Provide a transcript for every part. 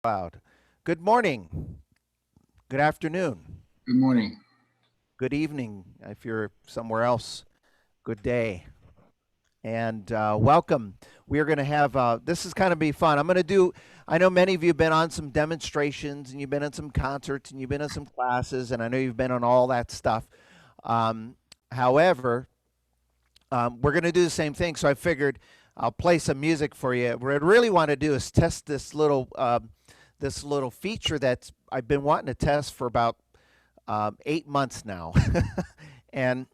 Cloud. Good morning, good afternoon, Good morning. good evening if you're somewhere else. Good day, and welcome. We are going to have this is kind of be fun. I'm going to do. I know many of you have been on some demonstrations, and you've been in some concerts, and you've been in some classes, and I know you've been on all that stuff. Um, however, we're going to do the same thing. So I figured I'll play some music for you. What I really want to do is test this little feature that I've been wanting to test for about 8 months now. And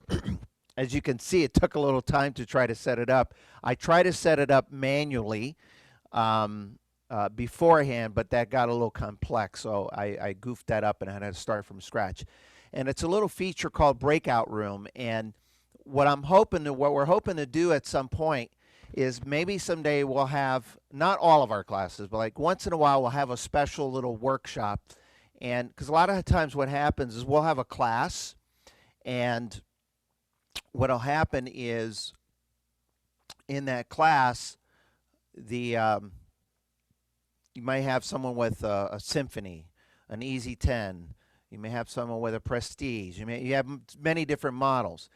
as you can see, it took a little time to try to set it up. I tried to set it up manually beforehand, but that got a little complex. So I goofed that up and I had to start from scratch. And it's a little feature called Breakout Room. And what we're hoping to do at some point is maybe someday we'll have not all of our classes, but like once in a while we'll have a special little workshop. And because a lot of times what happens is we'll have a class, and what'll happen is in that class, the you might have someone with a symphony, an easy 10. You may have someone with a prestige. You have many different models.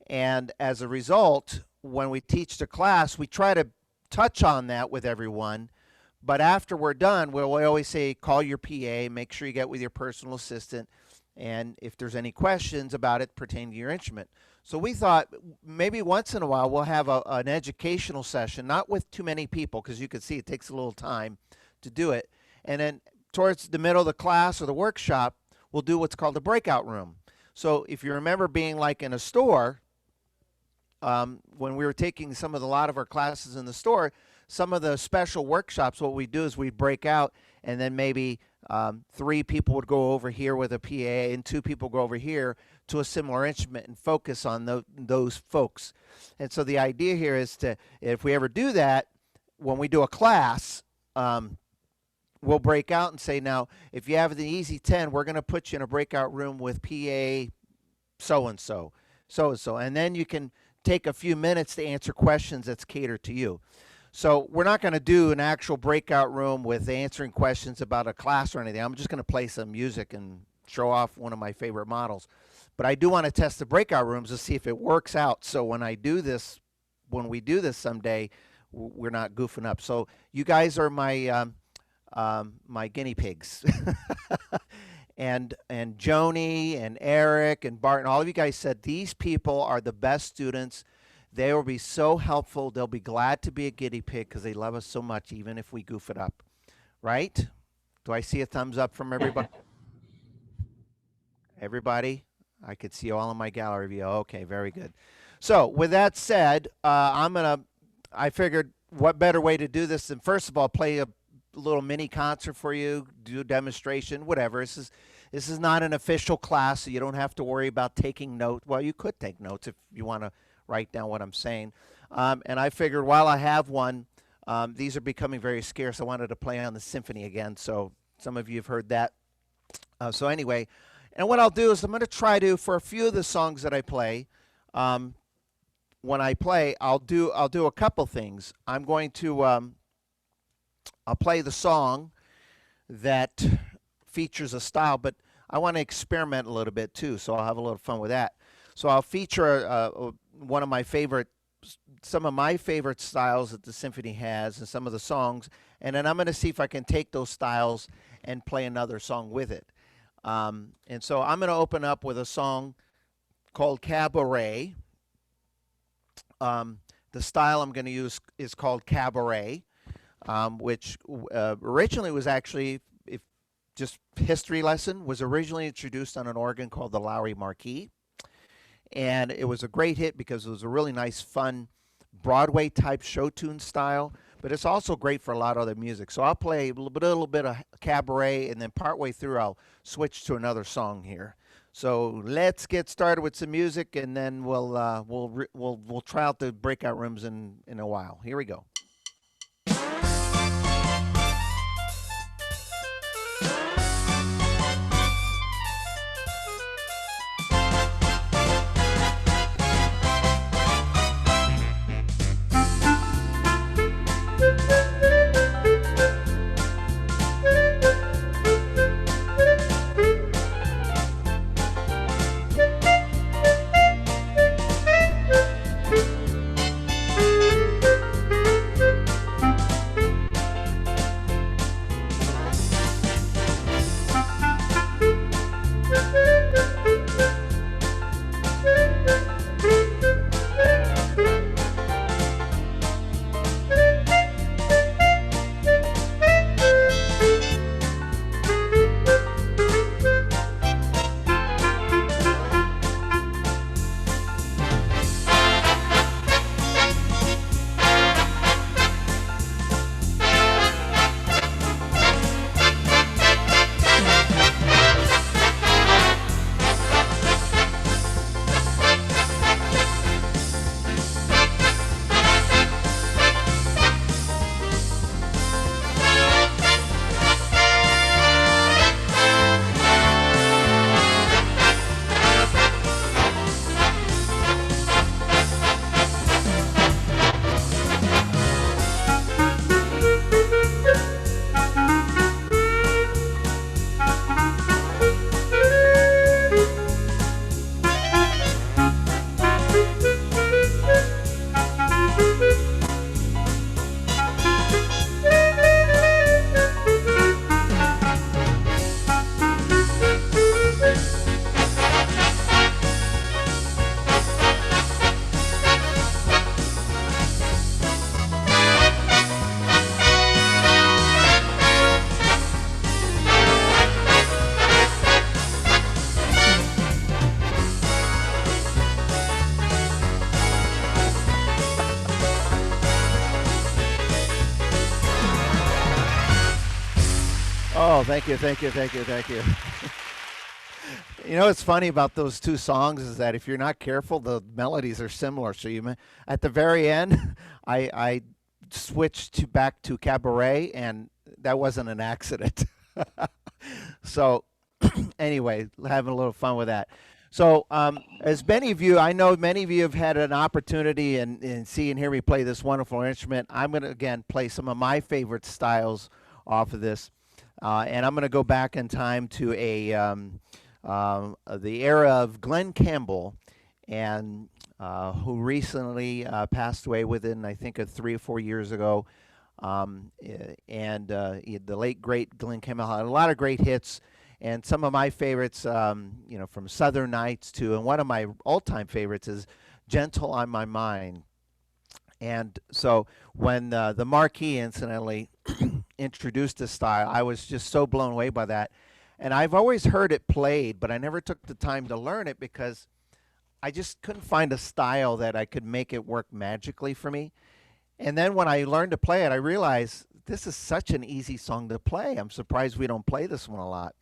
And as a result, when we teach the class, we try to touch on that with everyone. But after we're done, we always say, call your PA, make sure you get with your personal assistant, and if there's any questions about it pertaining to your instrument. So we thought maybe once in a while we'll have an educational session, not with too many people, because you can see it takes a little time to do it. And then towards the middle of the class or the workshop, we'll do what's called a breakout room. So if you remember being like in a store, when we were taking a lot of our classes in the store, some of the special workshops, what we do is we break out, and then maybe three people would go over here with a PA, and two people go over here to a similar instrument and focus on those folks. And so the idea here is to, if we ever do that, when we do a class, we'll break out and say, now, if you have the easy 10, we're going to put you in a breakout room with PA so-and-so, so-and-so. And then you can take a few minutes to answer questions that's catered to you. So we're not going to do an actual breakout room with answering questions about a class or anything. I'm just going to play some music and show off one of my favorite models. But I do want to test the breakout rooms to see if it works out. So when we do this someday, we're not goofing up. So you guys are my guinea pigs. And Joni and Eric and Barton, all of you guys said these people are the best students. They will be so helpful. They'll be glad to be a guinea pig because they love us so much, even if we goof it up. Right? Do I see a thumbs up from everybody? Everybody? I could see you all in my gallery view. Okay, very good. So with that said, I figured what better way to do this than first of all play a little mini concert for you, do a demonstration, whatever. This is not an official class, so you don't have to worry about taking notes. Well, you could take notes if you want to write down what I'm saying. And I figured while I have one, these are becoming very scarce. I wanted to play on the symphony again, so some of you have heard that. So anyway, and what I'll do is I'm going to try to, for a few of the songs that I play, when I play, I'll do a couple things. I'm going to I'll play the song that features a style, but I want to experiment a little bit too, so I'll have a little fun with that. So I'll feature some of my favorite styles that the symphony has and some of the songs, and then I'm going to see if I can take those styles and play another song with it. And so I'm going to open up with a song called Cabaret. The style I'm going to use is called Cabaret, which originally was actually, if just history lesson, was originally introduced on an organ called the Lowrey Marquee. And it was a great hit because it was a really nice, fun Broadway type show tune style, but it's also great for a lot of other music. So I'll play a little bit of Cabaret, and then partway through I'll switch to another song here. So let's get started with some music, and then we'll try out the breakout rooms in a while. Here we go. Oh, thank you, thank you, thank you, thank you. You know what's funny about those two songs is that if you're not careful, the melodies are similar. So at the very end, I switched to back to Cabaret, and that wasn't an accident. So anyway, having a little fun with that. So, as many of you, I know many of you have had an opportunity and see and hear me play this wonderful instrument. I'm going to again play some of my favorite styles off of this, and I'm going to go back in time to the era of Glenn Campbell, and who recently passed away within I think of 3 or 4 years ago. The late great Glenn Campbell had a lot of great hits, and some of my favorites, from Southern Nights to, and one of my all-time favorites is "Gentle on My Mind." And so when the Marquee incidentally introduced this style, I was just so blown away by that. And I've always heard it played, but I never took the time to learn it because I just couldn't find a style that I could make it work magically for me. And then when I learned to play it, I realized this is such an easy song to play. I'm surprised we don't play this one a lot.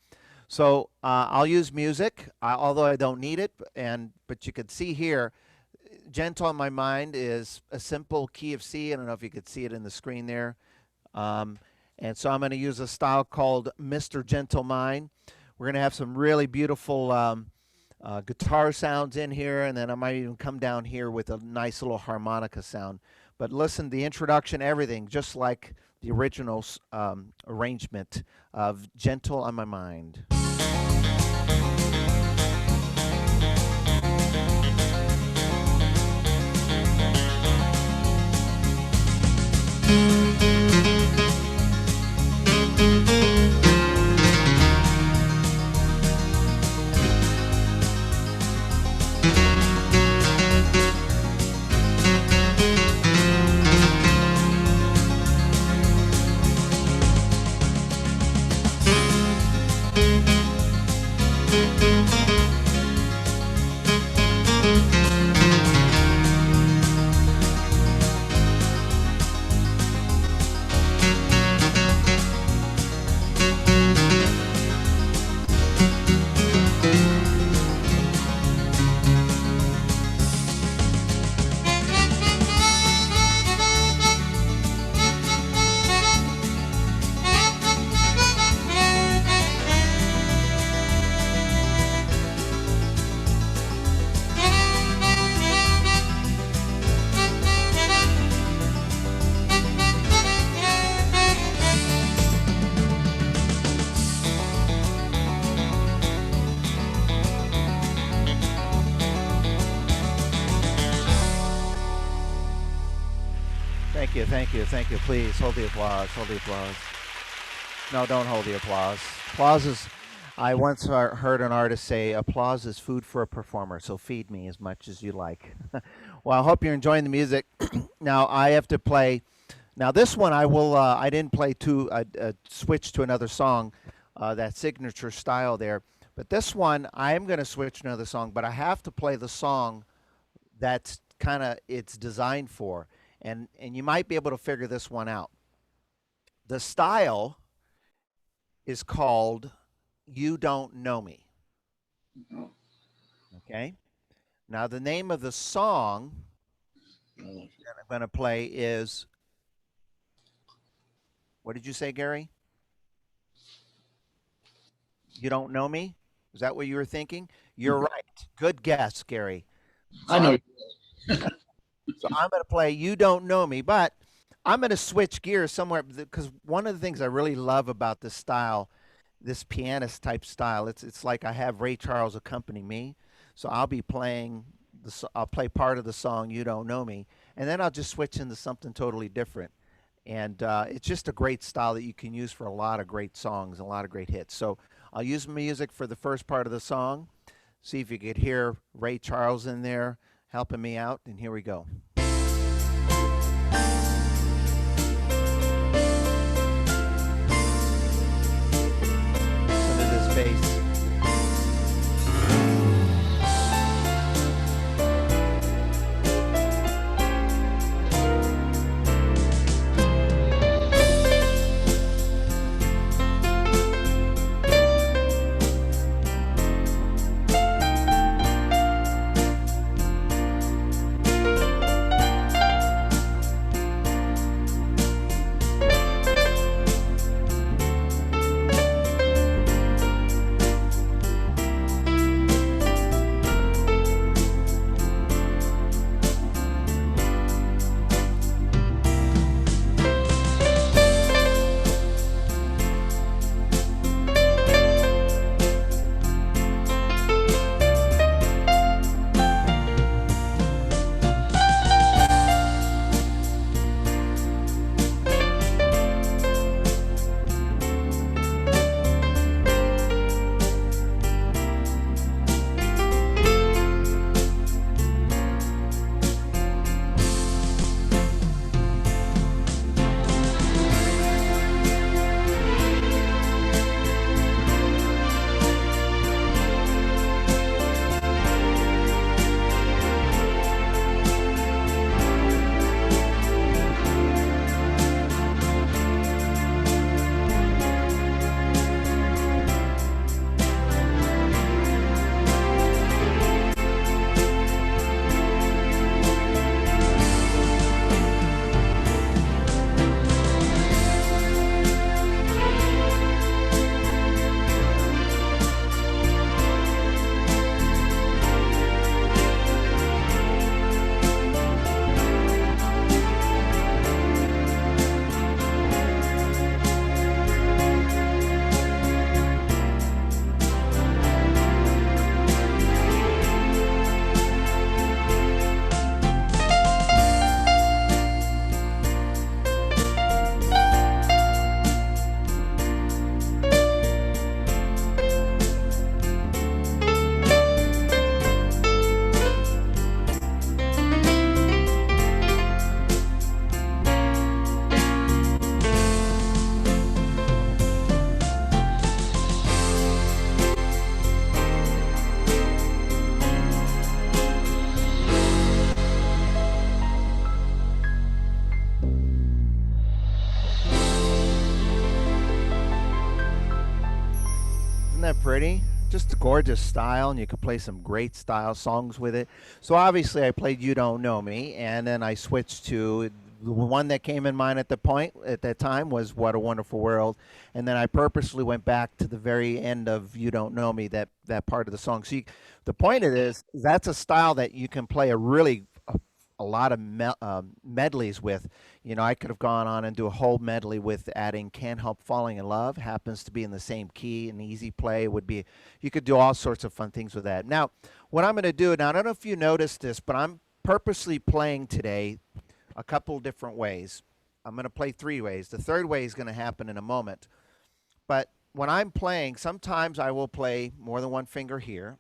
So I'll use music, although I don't need it. But you could see here, "Gentle on My Mind" is a simple key of C. I don't know if you could see it in the screen there. And so I'm going to use a style called Mr. Gentle Mind. We're going to have some really beautiful guitar sounds in here, and then I might even come down here with a nice little harmonica sound. But listen, the introduction, everything, just like the original arrangement of "Gentle on My Mind." Thank you, thank you, thank you. Please hold the applause, hold the applause. No, don't hold the applause. Applause is, I once heard an artist say, applause is food for a performer, so feed me as much as you like. Well, I hope you're enjoying the music. Now, I have to play, now this one I didn't play switch to another song, that signature style there. But this one, I am going to switch to another song, but I have to play the song that's kind of it's designed for. And you might be able to figure this one out. The style is called "You Don't Know Me." Okay? Now, the name of the song that I'm going to play is, what did you say, Gary? "You Don't Know Me"? Is that what you were thinking? You're right. Good guess, Gary. I know. So I'm going to play "You Don't Know Me," but I'm going to switch gears somewhere because one of the things I really love about this style, this pianist type style, it's like I have Ray Charles accompany me. So I'll be playing I'll play part of the song "You Don't Know Me," and then I'll just switch into something totally different. And it's just a great style that you can use for a lot of great songs, a lot of great hits. So I'll use music for the first part of the song. See if you could hear Ray Charles in there helping me out, and here we go. Listen to this bass. Isn't that pretty? Just a gorgeous style, and you could play some great style songs with it. So obviously, I played "You Don't Know Me," and then I switched to the one that came in mind at the point at that time was "What a Wonderful World," and then I purposely went back to the very end of "You Don't Know Me," that part of the song. The point of this, that's a style that you can play a lot of medleys with. You know, I could have gone on and do a whole medley with adding "Can't Help Falling in Love." Happens to be in the same key. An easy play would be. You could do all sorts of fun things with that. Now, what I'm going to do now, I don't know if you noticed this, but I'm purposely playing today a couple different ways. I'm going to play three ways. The third way is going to happen in a moment. But when I'm playing, sometimes I will play more than one finger here,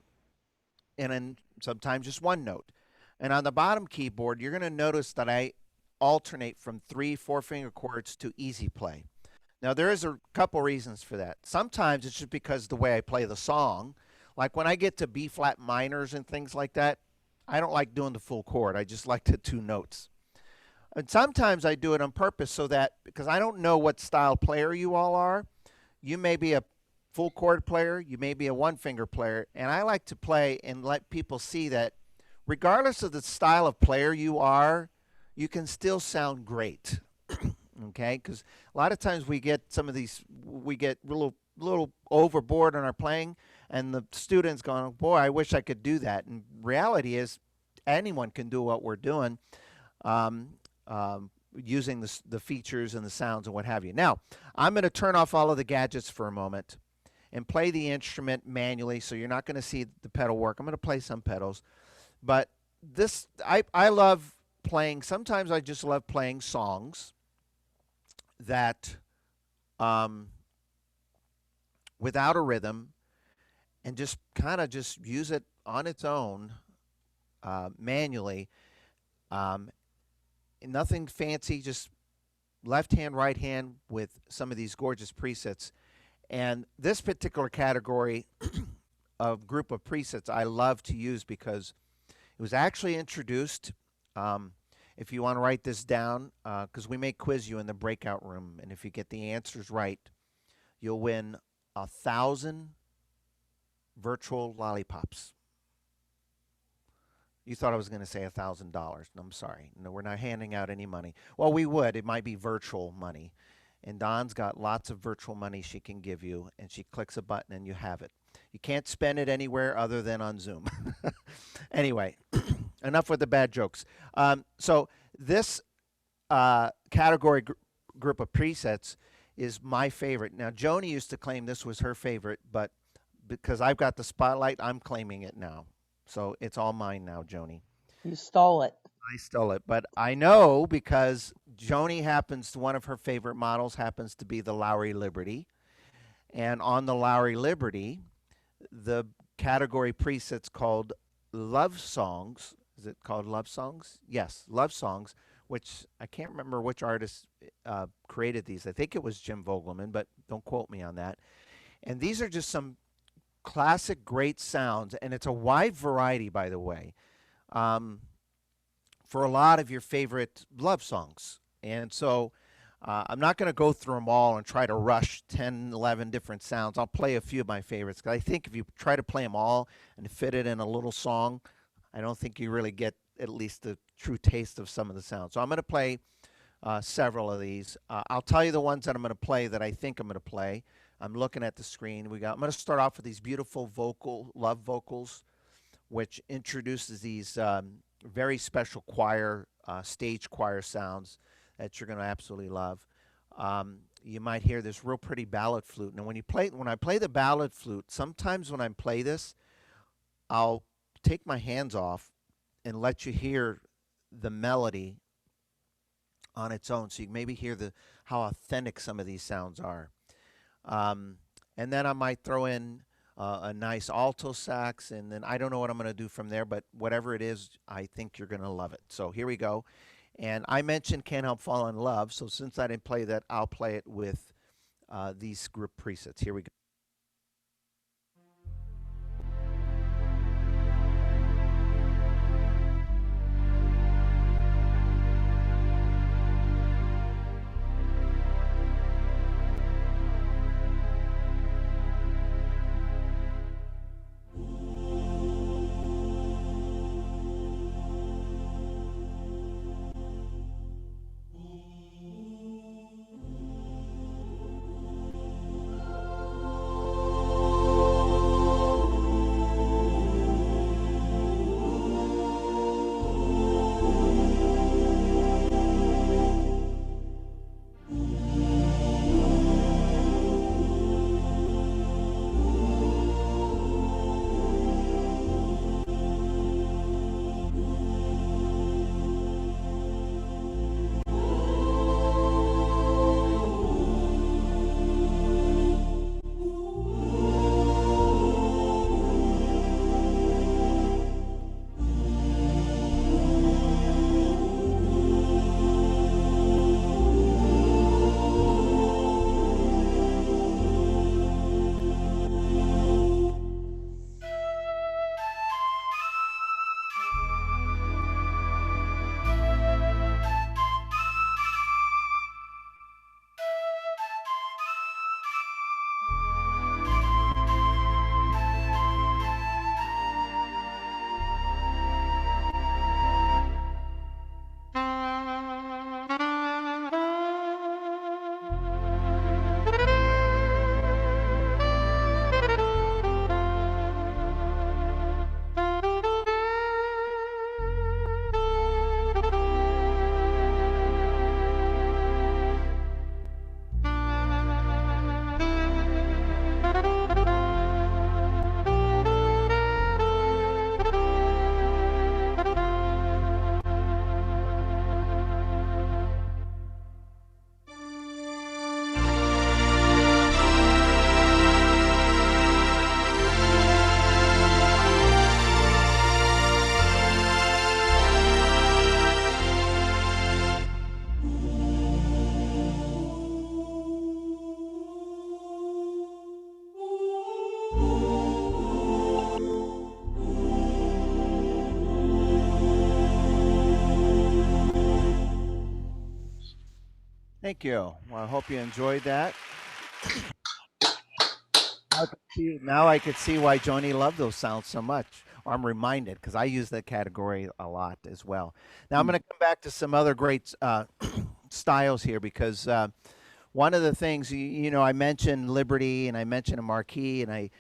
and then sometimes just one note. And on the bottom keyboard, you're going to notice that I alternate from three, four finger chords to easy play. Now, there is a couple reasons for that. Sometimes it's just because the way I play the song. Like when I get to B flat minors and things like that, I don't like doing the full chord. I just like the two notes. And sometimes I do it on purpose so that, because I don't know what style player you all are, you may be a full chord player, you may be a one finger player, and I like to play and let people see that regardless of the style of player you are, you can still sound great. Okay, because a lot of times we get some of these, we get little overboard in our playing, and the students going, "Boy, I wish I could do that." And reality is, anyone can do what we're doing, um, using the features and the sounds and what have you. Now, I'm going to turn off all of the gadgets for a moment and play the instrument manually, so you're not going to see the pedal work. I'm going to play some pedals, but this I love playing. Sometimes I just love playing songs that without a rhythm and just kind of just use it on its own manually. Um, Nothing fancy, just left hand, right hand with some of these gorgeous presets. And this particular category of group of presets I love to use because it was actually introduced. If you want to write this down, because we may quiz you in the breakout room, and if you get the answers right, you'll win 1,000 virtual lollipops. You thought I was going to say $1,000. No, I'm sorry. No, we're not handing out any money. Well, we would. It might be virtual money. And Dawn's got lots of virtual money she can give you, and she clicks a button and you have it. You can't spend it anywhere other than on Zoom. Anyway, enough with the bad jokes. So this category group of presets is my favorite. Now, Joni used to claim this was her favorite, but because I've got the spotlight, I'm claiming it now. So it's all mine now, Joni. You stole it. I stole it, but I know because Joni happens to one of her favorite models happens to be the Lowrey Liberty, and on the Lowrey Liberty, the category preset's called Love Songs. Is it called Love Songs? Yes, Love Songs, which I can't remember which artist created these. I think it was Jim Vogelman, but don't quote me on that. And these are just some classic great sounds, and it's a wide variety, by the way, for a lot of your favorite love songs. And so I'm not going to go through them all and try to rush 10, 11 different sounds. I'll play a few of my favorites because I think if you try to play them all and fit it in a little song, I don't think you really get at least the true taste of some of the sounds. So I'm going to play several of these. I'll tell you the ones that I'm going to play that I think I'm going to play. I'm looking at the screen. I'm going to start off with these beautiful love vocals, which introduces these very special choir, stage choir sounds that you're going to absolutely love. You might hear this real pretty ballad flute. Now, when I play the ballad flute, sometimes when I play this, I'll take my hands off and let you hear the melody on its own, so you can maybe hear how authentic some of these sounds are. And then I might throw in a nice alto sax, and then I don't know what I'm going to do from there, but whatever it is, I think you're going to love it. So here we go. And I mentioned Can't Help Falling in Love, so since I didn't play that, I'll play it with these group presets. Here we go. Thank you. Well, I hope you enjoyed that. Now I could see why Joni loved those sounds so much. Or I'm reminded because I use that category a lot as well. Now I'm going to come back to some other great styles here because one of the things I mentioned Liberty and I mentioned a Marquee and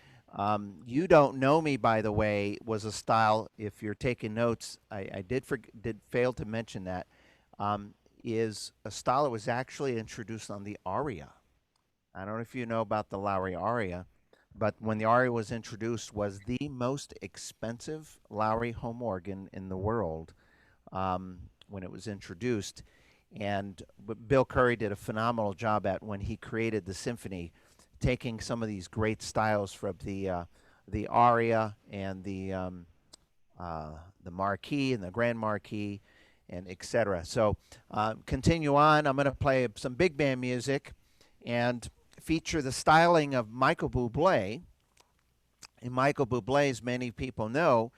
you don't know me by the way was a style. If you're taking notes, I did fail to mention that is a style that was actually introduced on the aria. I don't know if you know about the Lowrey aria, but when the aria was introduced, was the most expensive Lowrey home organ in the world when it was introduced. And Bill Curry did a phenomenal job at when he created the symphony, taking some of these great styles from the aria and the marquee and the grand marquee and etc. So continue on. I'm going to play some big band music and feature the styling of Michael Bublé. And Michael Bublé, as many people know,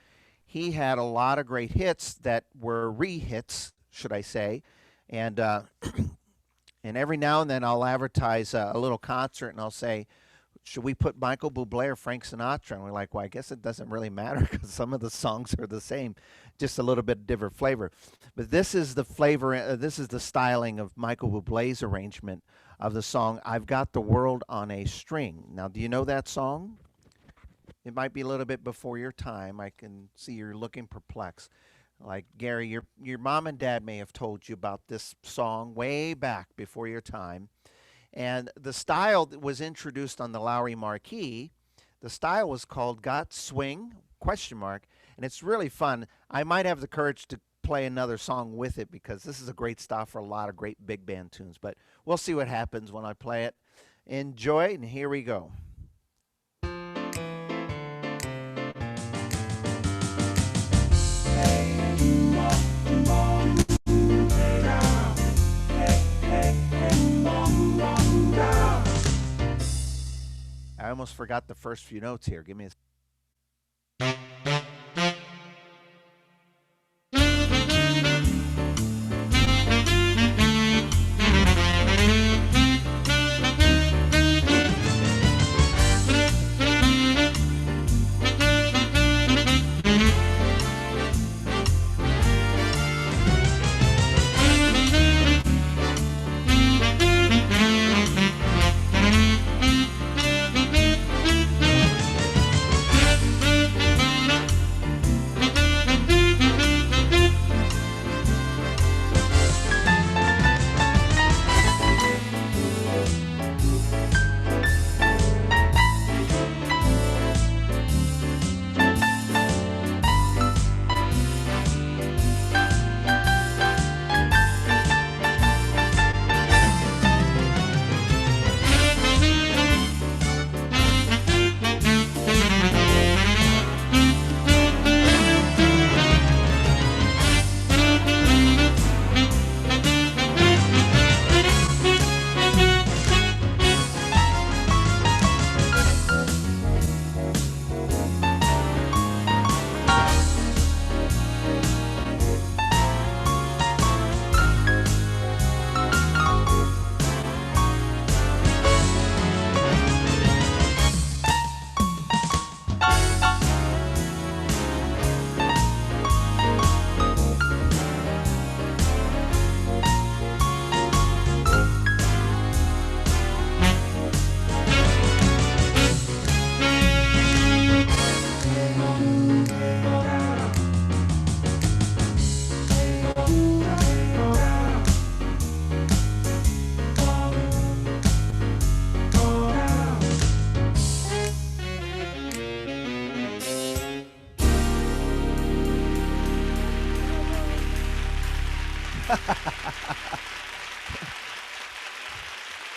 he had a lot of great hits that were re-hits, should I say, and and every now and then I'll advertise a little concert and I'll say, should we put Michael Bublé or Frank Sinatra? And we're like, well, I guess it doesn't really matter because some of the songs are the same, just a little bit different flavor. But this is the flavor, this is the styling of Michael Bublé's arrangement of the song, I've Got the World on a String. Now, do you know that song? It might be a little bit before your time. I can see you're looking perplexed. Like Gary, your mom and dad may have told you about this song way back before your time. And the style that was introduced on the Lowrey Marquee, the style was called Got Swing, question mark, and it's really fun. I might have the courage to play another song with it because this is a great style for a lot of great big band tunes, but we'll see what happens when I play it. Enjoy, and here we go. I almost forgot the first few notes here. Give me a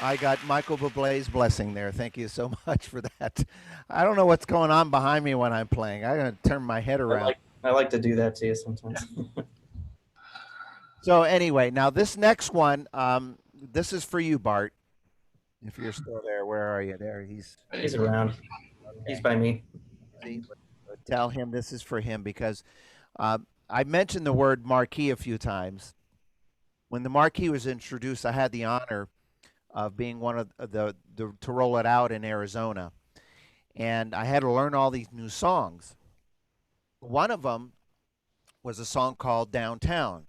I got Michael Bublé's blessing there. Thank you so much for that. I don't know what's going on behind me when I'm playing. I gotta turn my head around. I like to do that to you sometimes. So anyway, now this next one, this is for you, Bart. If you're still there, where are you? There, he's around. okay. He's by me. See, tell him this is for him because I mentioned the word marquee a few times. When the marquee was introduced, I had the honor of being one of the to roll it out in Arizona, and I had to learn all these new songs. One of them was a song called Downtown.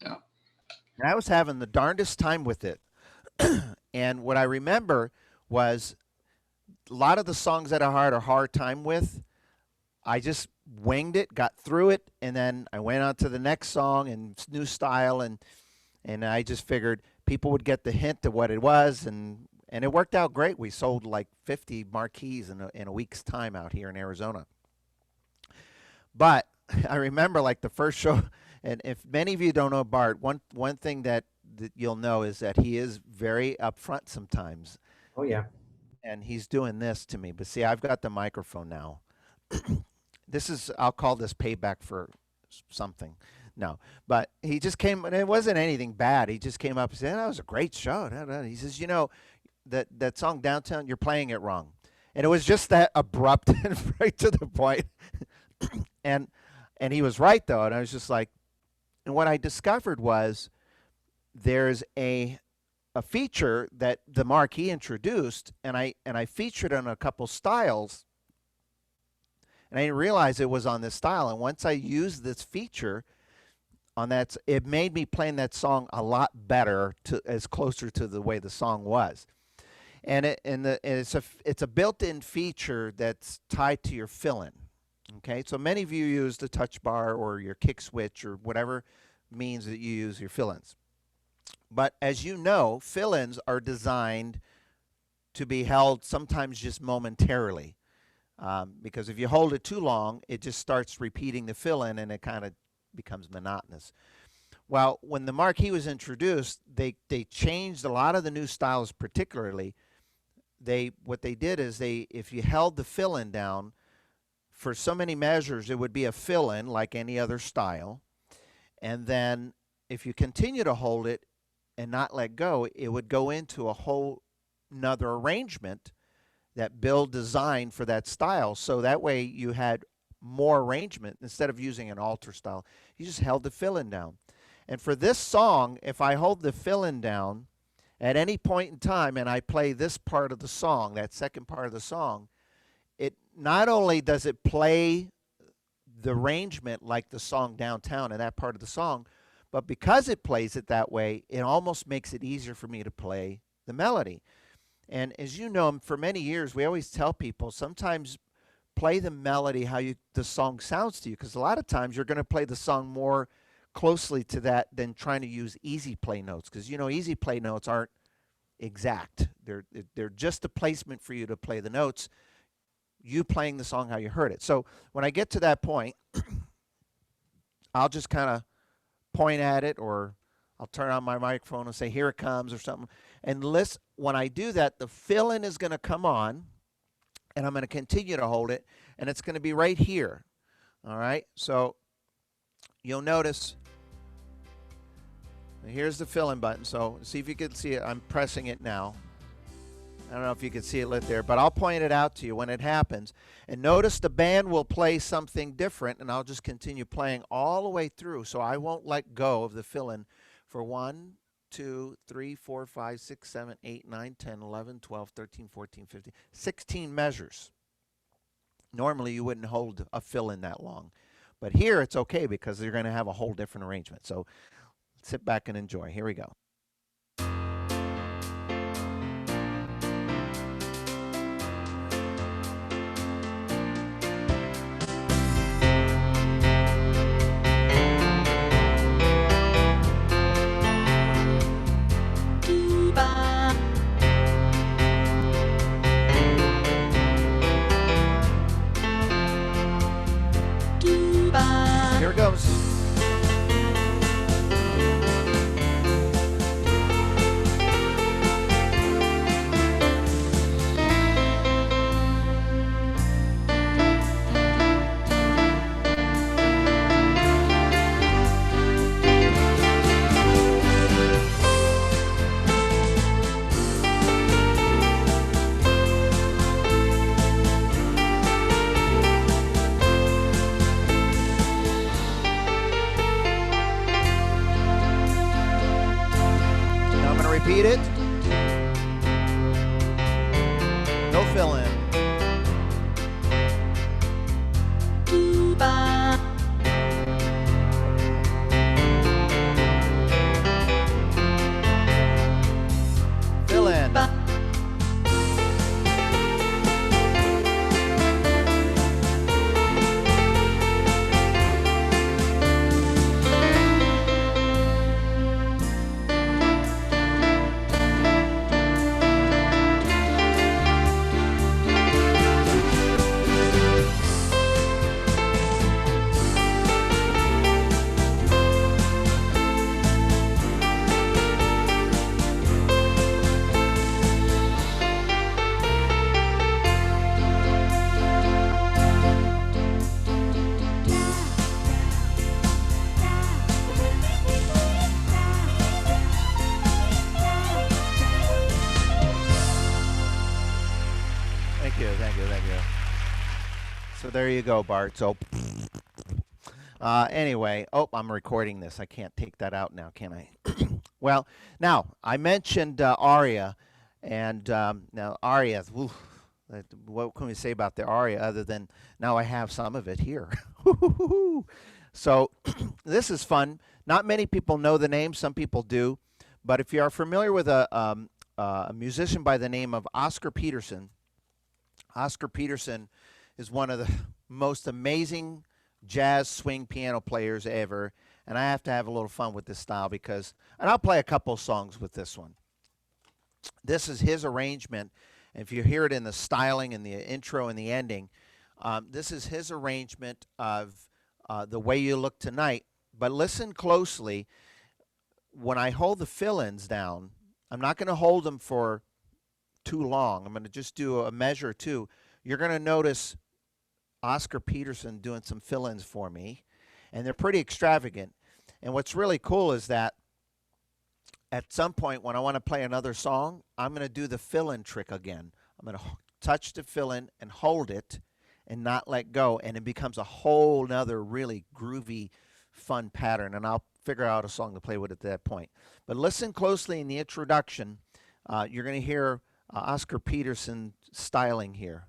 Yeah. And I was having the darndest time with it. And what I remember was a lot of the songs that I had a hard time with, I just winged it, got through it, and then I went on to the next song and new style, and I just figured people would get the hint of what it was, and it worked out great. We sold like 50 marquees in a week's time out here in Arizona. But I remember like the first show, and if many of you don't know Bart, one thing that you'll know is that he is very upfront sometimes, Oh yeah. and he's doing this to me. But see, I've got the microphone now. This is, I'll call this payback for something. No, but he just came, and it wasn't anything bad. He just came up and said, "That was a great show." He says, that song Downtown, you're playing it wrong. And it was just that abrupt and right to the point. and and he was right though, and I was just like, and what I discovered was there's a feature that the Marquee introduced, and I featured on a couple styles, and I didn't realize it was on this style. And once I used this feature on that, it made me playing that song a lot better, to as closer to the way the song was. And it's a built-in feature that's tied to your fill-in. Okay, so many of you use the touch bar or your kick switch or whatever means that you use your fill-ins. But as you know, fill-ins are designed to be held sometimes just momentarily, because if you hold it too long, it just starts repeating the fill-in and it kind of becomes monotonous. Well, when the Marquee was introduced, they changed a lot of the new styles. Particularly, what they did is if you held the fill-in down for so many measures, it would be a fill-in like any other style, and then if you continue to hold it and not let go, it would go into a whole another arrangement that Bill designed for that style. So that way you had more arrangement. Instead of using an alter style, you just held the fill-in down. And for this song, if I hold the fill-in down at any point in time and I play this part of the song, that second part of the song, it not only does it play the arrangement like the song Downtown and that part of the song, but because it plays it that way, it almost makes it easier for me to play the melody. And as you know, for many years, we always tell people sometimes play the melody how the song sounds to you, because a lot of times you're going to play the song more closely to that than trying to use easy play notes, because easy play notes aren't exact. They're just a placement for you to play the notes, you playing the song how you heard it. So when I get to that point, I'll just kind of point at it, or I'll turn on my microphone and say, "Here it comes," or something. And listen, when I do that, the fill-in is going to come on, and I'm going to continue to hold it, and it's going to be right here. All right? So you'll notice, here's the fill-in button. So see if you can see it. I'm pressing it now. I don't know if you can see it lit there, but I'll point it out to you when it happens. And notice the band will play something different, and I'll just continue playing all the way through. So I won't let go of the fill-in for 1, 2, 3, 4, 5, 6, 7, 8, 9, 10, 11, 12, 13, 14, 15, 16 measures. Normally you wouldn't hold a fill-in that long. But here it's okay because you're going to have a whole different arrangement. So sit back and enjoy. Here we go. Here it goes. here. So there you go, Bart. So anyway, oh, I'm recording this. I can't take that out now, can I? Well, now I mentioned aria, and now aria. Oof, what can we say about the aria other than now I have some of it here? So this is fun. Not many people know the name. Some people do, but if you are familiar with a musician by the name of Oscar Peterson is one of the most amazing jazz swing piano players ever. And I have to have a little fun with this style because, and I'll play a couple songs with this one. This is his arrangement. If you hear it in the styling and the intro and the ending, this is his arrangement of The Way You Look Tonight. But listen closely. When I hold the fill-ins down, I'm not going to hold them for too long. I'm going to just do a measure or two. You're going to notice Oscar Peterson doing some fill-ins for me, and they're pretty extravagant. And what's really cool is that at some point when I want to play another song, I'm going to do the fill-in trick again. I'm going to touch the fill-in and hold it and not let go, and it becomes a whole nother really groovy, fun pattern, and I'll figure out a song to play with at that point. But listen closely in the introduction. You're going to hear Oscar Peterson styling here.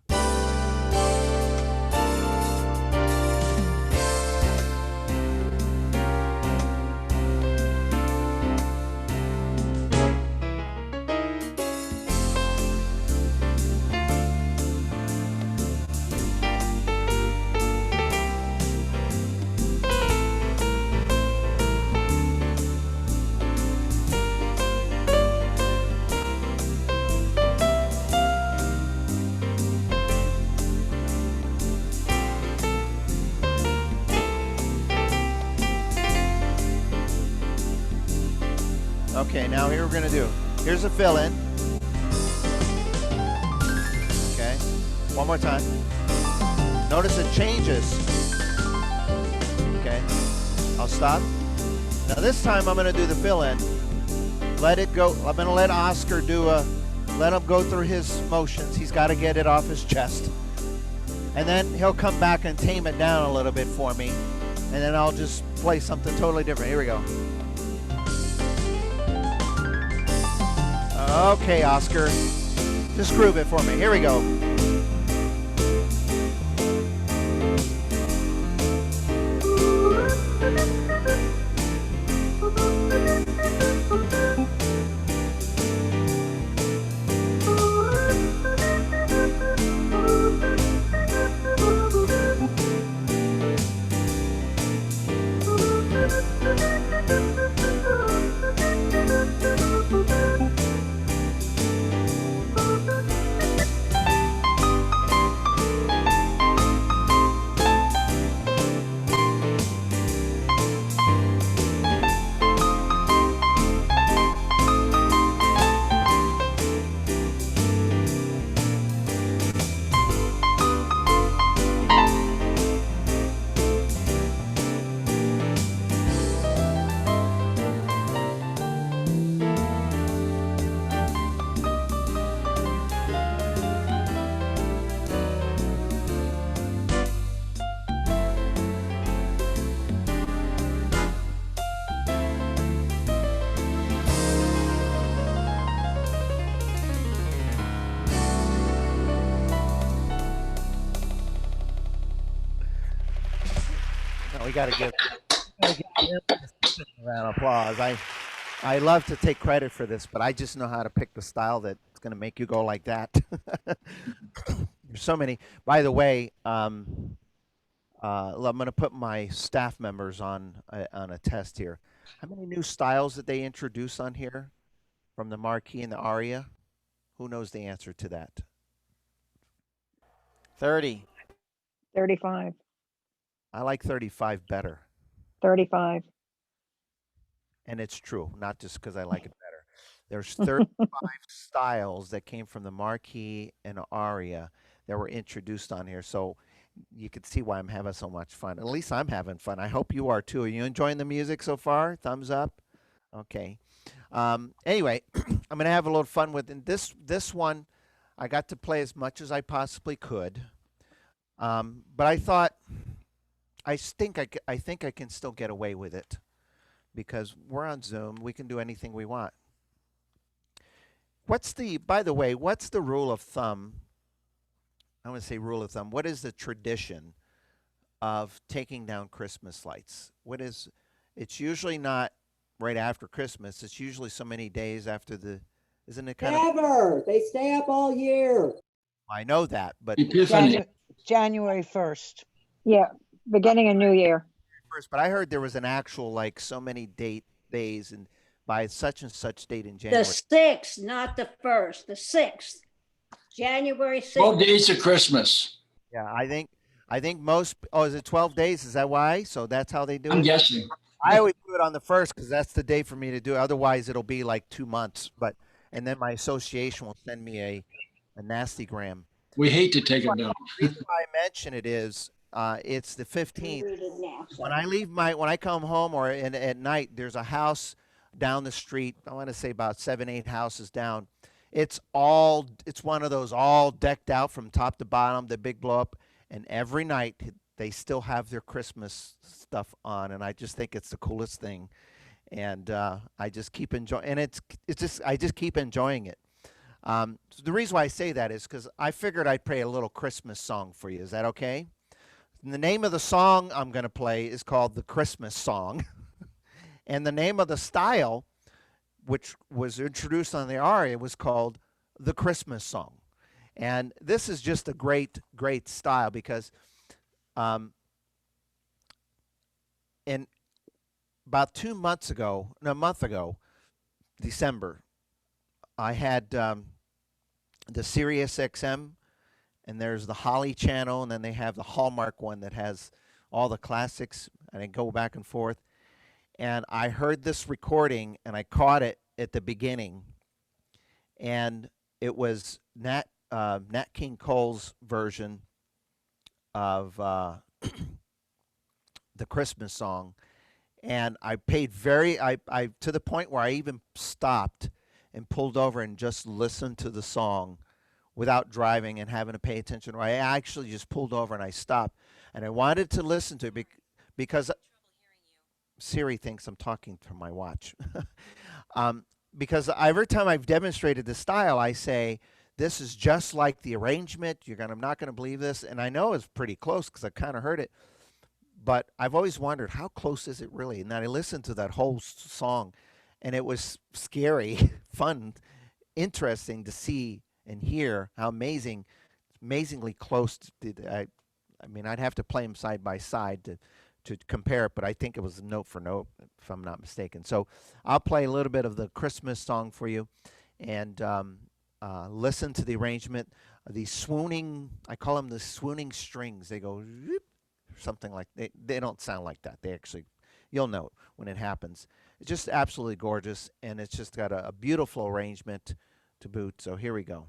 Okay, now here we're going to do. Here's a fill-in. Okay, one more time. Notice it changes. Okay, I'll stop. Now this time I'm going to do the fill-in. Let it go. I'm going to let Oscar let him go through his motions. He's got to get it off his chest. And then he'll come back and tame it down a little bit for me. And then I'll just play something totally different. Here we go. Okay, Oscar, just groove it for me. Here we go. We got to give him a round of applause. I love to take credit for this, but I just know how to pick the style that's going to make you go like that. There's so many. By the way, I'm going to put my staff members on a test here. How many new styles did they introduce on here from the Marquee and the Aria? Who knows the answer to that? 30. 35. I like 35 better. 35. And it's true, not just because I like it better. There's 35 styles that came from the Marquee and Aria that were introduced on here. So you can see why I'm having so much fun. At least I'm having fun. I hope you are too. Are you enjoying the music so far? Thumbs up? Okay. Anyway, I'm going to have a little fun with this one. I got to play as much as I possibly could. But I thought, I think I can still get away with it because we're on Zoom. We can do anything we want. By the way, what's the rule of thumb? I want to say rule of thumb. What is the tradition of taking down Christmas lights? It's usually not right after Christmas. It's usually so many days after isn't it kind of, Never. They stay up all year. I know that, but Epiphany. January 1st. Yeah, beginning of New Year. first, but I heard there was an actual like so many days and by such and such date in The January. 6th, not the 1st, the 6th, January 6th. 12 days of Christmas. Yeah, I think most. Oh, is it 12 days? Is that why? So that's how they do I'm it. guessing. I always do it on the first because that's the day for me to do it. Otherwise, it'll be like 2 months. And then my association will send me a nasty gram. We hate to take it down. The reason why I mention it is it's the 15th. Read it now, so. When I come home or at night, there's a house down the street. I want to say about 7-8 houses down. It's one of those all decked out from top to bottom, the big blow up, and every night they still have their Christmas stuff on, and I just think it's the coolest thing, and I just keep enjoying, and I just keep enjoying it. So the reason why I say that is because I figured I'd play a little Christmas song for you. Is that okay? And the name of the song I'm going to play is called the Christmas Song. And the name of the style, which was introduced on the aria, was called the Christmas Song. And this is just a great, great style because in about a month ago, December, I had the Sirius XM, and there's the Holly channel, and then they have the Hallmark one that has all the classics, and I go back and forth. And I heard this recording, and I caught it at the beginning, and it was Nat King Cole's version of the Christmas song, and I paid I to the point where I even stopped and pulled over and just listened to the song without driving and having to pay attention. I actually just pulled over and I stopped, and I wanted to listen to it because Siri thinks I'm talking to my watch. Because every time I've demonstrated the style, I say, this is just like the arrangement. I'm not going to believe this. And I know it's pretty close because I kind of heard it. But I've always wondered, how close is it really? And then I listened to that whole song, and it was scary, fun, interesting to see and hear how amazingly close. I mean, I'd have to play them side by side to compare it, but I think it was note for note, if I'm not mistaken. So I'll play a little bit of the Christmas song for you, and listen to the arrangement. The swooning, I call them the swooning strings. They go something like they don't sound like that. They actually, you'll know when it happens. It's just absolutely gorgeous, and it's just got a beautiful arrangement to boot. So here we go.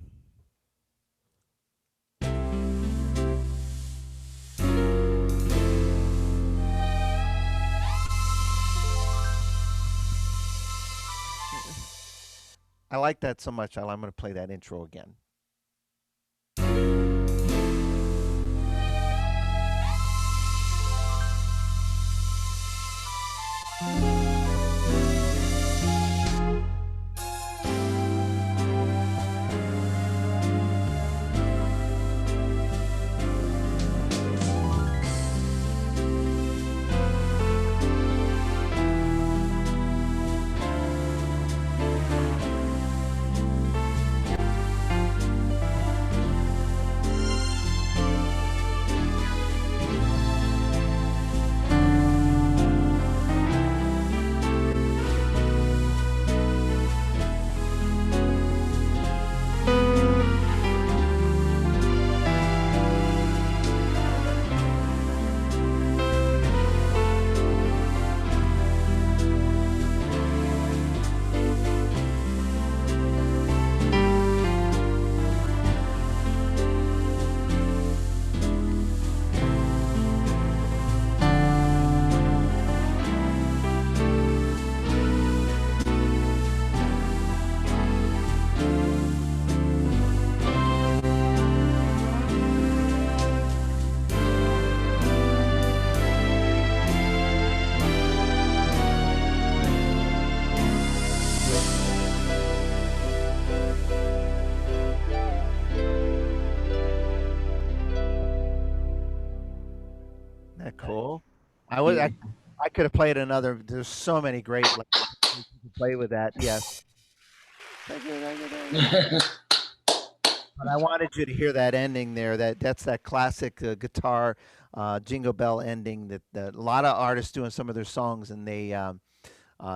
I like that so much, I'm going to play that intro again. that cool? I was I could have played another. There's so many great like, you could play with that. Yes. Thank you, thank you, thank you. But I wanted you to hear that ending there. That's that classic guitar jingle bell ending that a lot of artists do in some of their songs, and and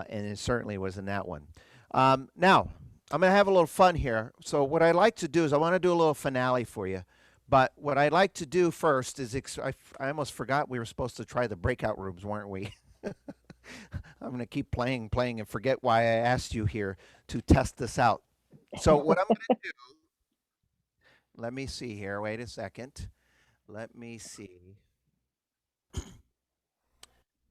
it certainly was in that one. Now I'm gonna have a little fun here. So what I'd like to do is I want to do a little finale for you. But what I'd like to do first is I almost forgot we were supposed to try the breakout rooms, weren't we? I'm gonna keep playing, and forget why I asked you here to test this out. So what I'm gonna do. Let me see here. Wait a second. Let me see.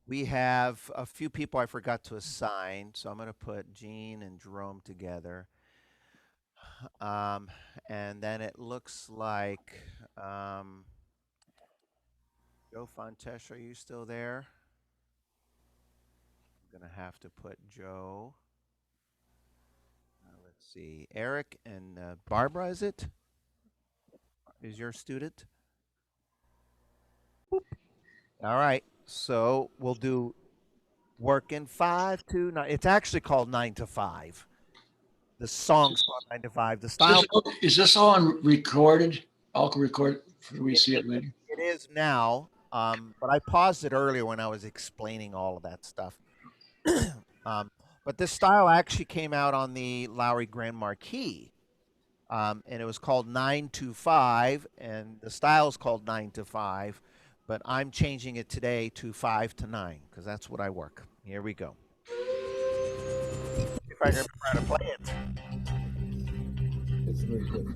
We have a few people I forgot to assign, so I'm going to put Gene and Jerome together. And then it looks like Joe Fontesh, are you still there? I'm going to have to put Joe. Let's see. Eric and Barbara, is it? Is your student? All right. So we'll do working 5 to 9. It's actually called 9 to 5. The song's called 9 to 5. The style. Is this all recorded? All recorded? Do we see it later? It is now. But I paused it earlier when I was explaining all of that stuff. But this style actually came out on the Lowrey Grand Marquee. And it was called 9 to 5, and the style's called 9 to 5, but I'm changing it today to 5 to 9 because that's what I work. Here we go. If I can remember how to play it. It's very good.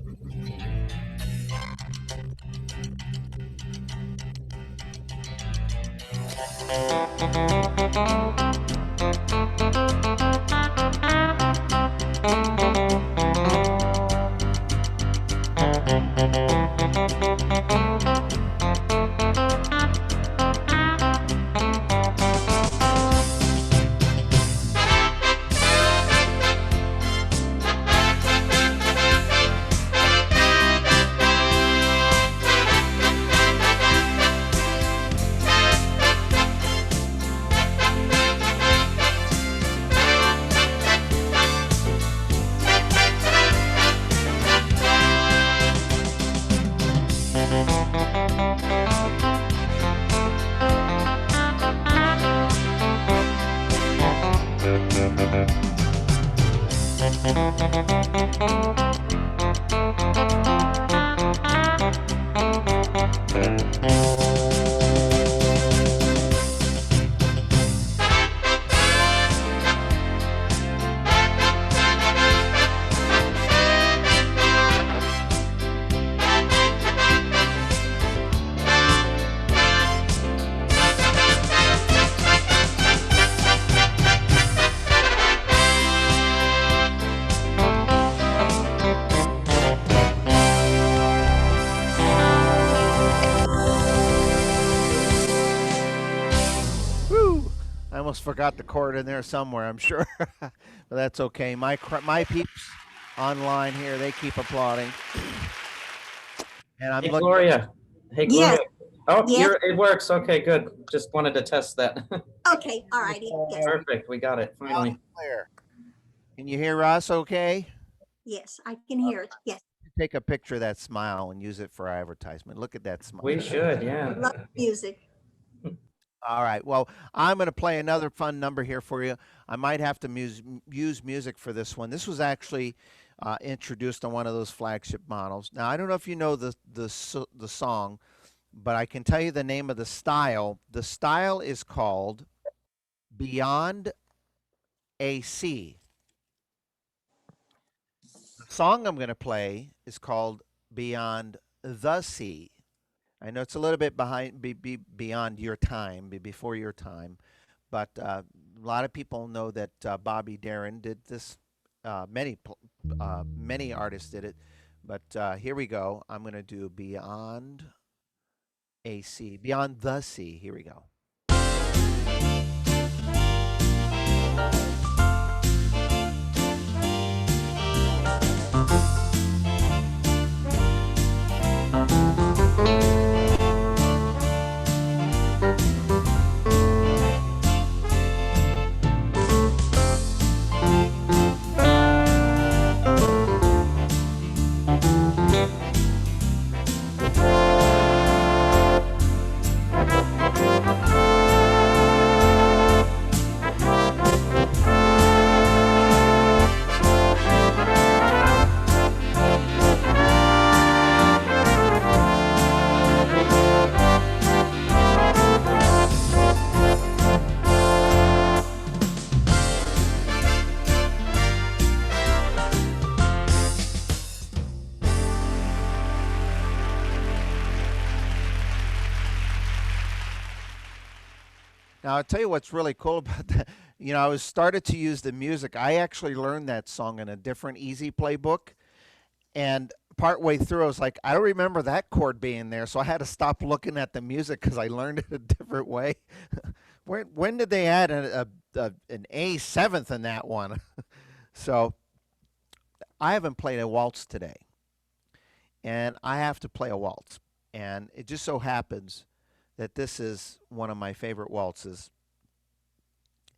Forgot the chord in there somewhere, I'm sure. But that's okay. My peeps online here, they keep applauding. And I'm Hey, looking. Gloria. Hey, Gloria. Yes. Oh, Yes. it works. Okay, good. Just wanted to test that. Okay, all righty. Yes, Perfect. We got it finally. Clear. Can you hear us okay? yes, I can hear it. Yes, Take a picture of that smile and use it for our advertisement. Look at that smile. We should, yeah. love music. All right. Well, I'm going to play another fun number here for you. I might have to use music for this one. This was actually introduced on one of those flagship models. Now, I don't know if you know the song, but I can tell you the name of the style. The style is called Beyond AC. The song I'm going to play is called Beyond the Sea. I know it's a little bit beyond your time, before your time, but a lot of people know that Bobby Darin did this. Many artists did it, but here we go. I'm going to do Beyond AC, Beyond the Sea. Here we go. Now, I'll tell you what's really cool about that. I was started to use the music. I actually learned that song in a different Easy Play book. And partway through, I was like, I don't remember that chord being there. So I had to stop looking at the music because I learned it a different way. When did they add an A seventh in that one? So I haven't played a waltz today. And I have to play a waltz. And it just so happens that this is one of my favorite waltzes.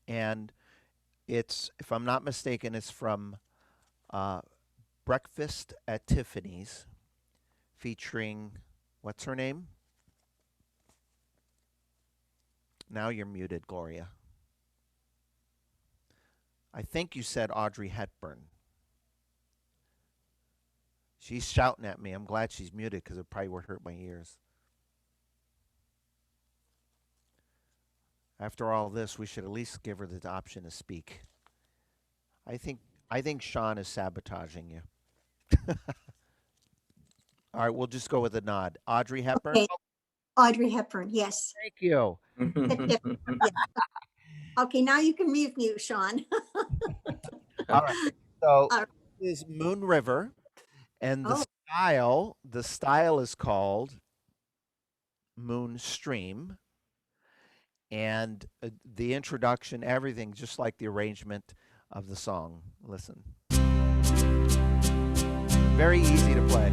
And it's, if I'm not mistaken, it's from Breakfast at Tiffany's, featuring, what's her name? Now you're muted, Gloria. I think you said Audrey Hepburn. She's shouting at me. I'm glad she's muted because it probably would hurt my ears. After all this, we should at least give her the option to speak. I think Sean is sabotaging you. All right, we'll just go with a nod. Audrey Hepburn. Okay. Audrey Hepburn, yes. Thank you. Okay, now you can mute Sean. All right. So All right. this is Moon River, and Oh. the style is called Moon Stream, and the introduction, everything, just like the arrangement of the song. Listen. Very easy to play.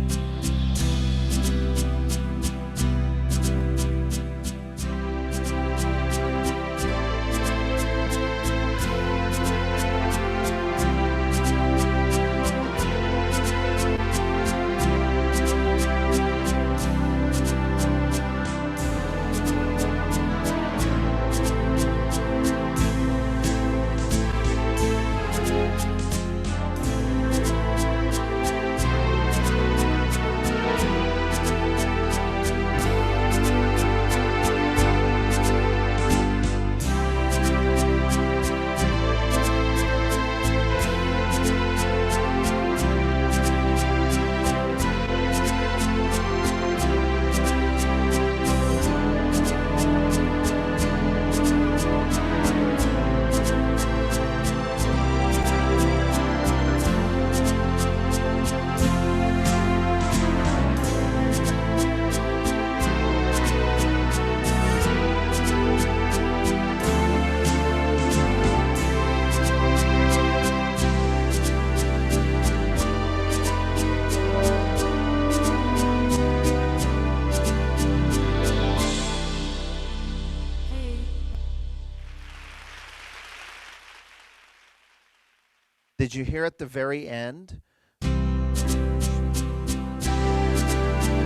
Did you hear at the very end?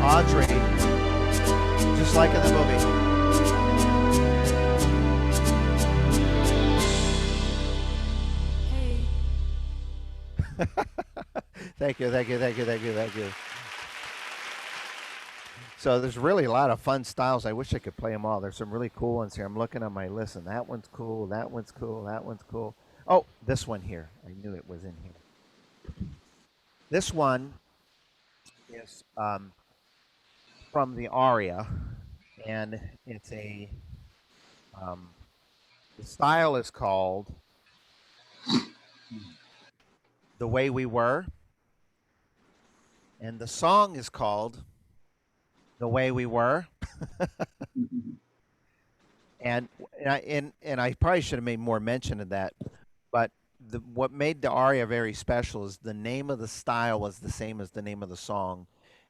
Audrey, just like in the movie. Thank you, thank you, thank you, thank you, thank you. So there's really a lot of fun styles. I wish I could play them all. There's some really cool ones here. I'm looking at my list, and that one's cool, that one's cool, that one's cool. Oh, this one here. I knew it was in here. This one is from the aria, and it's a, the style is called The Way We Were, and the song is called The Way We Were. and I probably should have made more mention of that, but what made the aria very special is the name of the style was the same as the name of the song,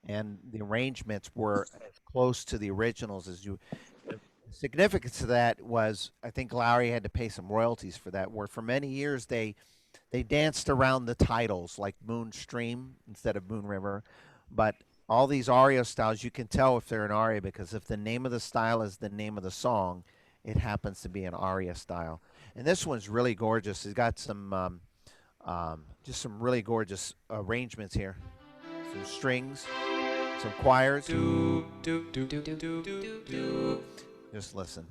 and the arrangements were as close to the originals as you. The significance of that was, I think Lowrey had to pay some royalties for that, where for many years they danced around the titles like Moon Stream instead of Moon River, but all these aria styles, you can tell if they're an aria because if the name of the style is the name of the song, it happens to be an aria style. And this one's really gorgeous. It's got some just some really gorgeous arrangements here. Some strings, some choirs. Just listen.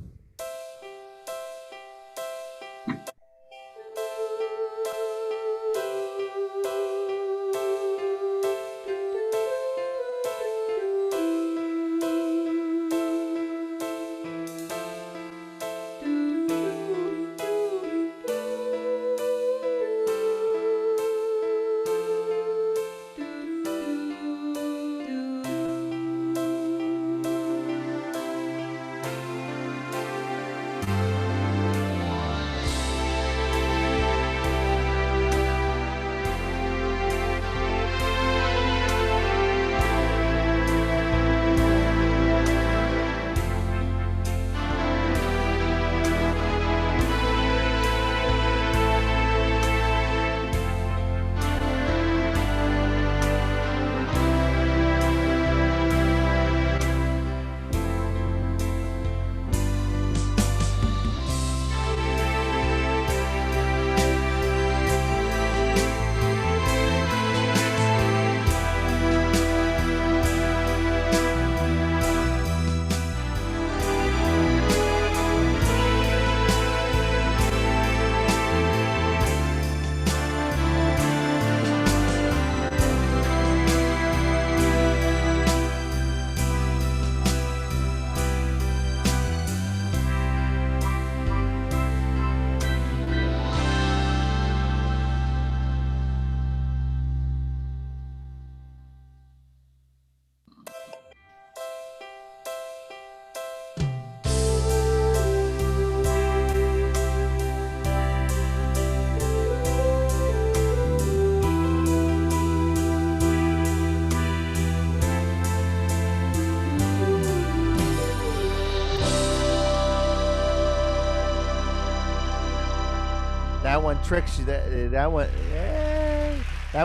one tricks you. That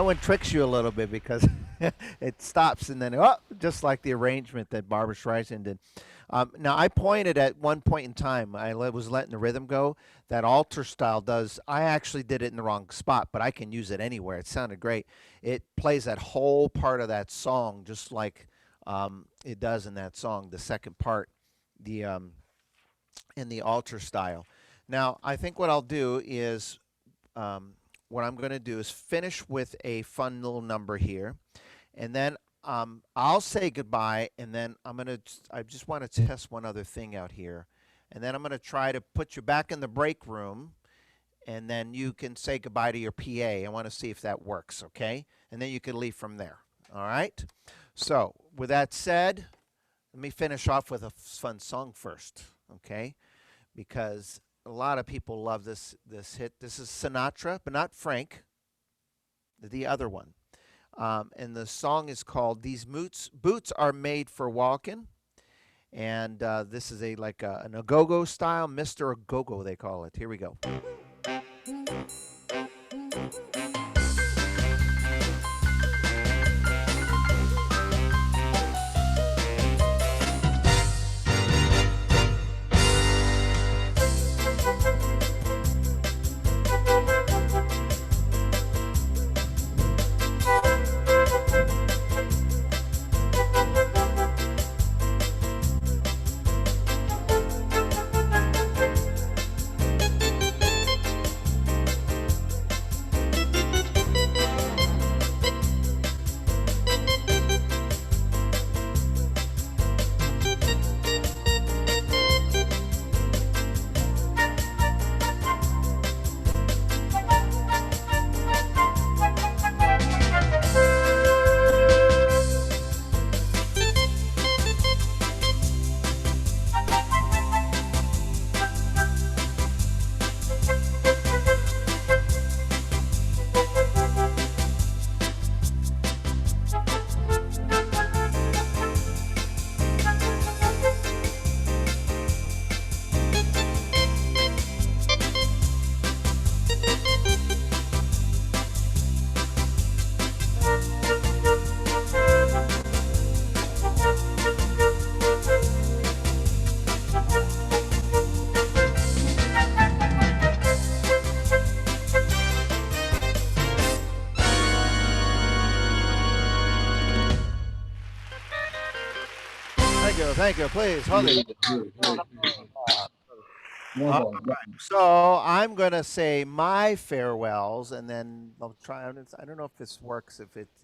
one tricks you a little bit because it stops and then just like the arrangement that Barbara Streisand did. Now I pointed at one point in time. Was letting the rhythm go. That alter style does. I actually did it in the wrong spot, but I can use it anywhere. It sounded great. It plays that whole part of that song just like it does in that song. The second part, the in the alter style. Now I think what I'll do is what I'm going to do is finish with a fun little number here, and then I'll say goodbye, and then I just want to test one other thing out here, and then I'm going to try to put you back in the break room, and then you can say goodbye to your PA. I want to see if that works, okay? And then you can leave from there. All right. So with that said, let me finish off with a fun song first, okay? Because a lot of people love this hit. This is Sinatra, but not Frank, the other one. And the song is called "These Boots Are Made for Walking," and this is an a-go-go style, Mr. A-go-go they call it. Here we go. Thank you. Please hold it. All right. So I'm gonna say my farewells, and then I'll try. I don't know if this works. If it's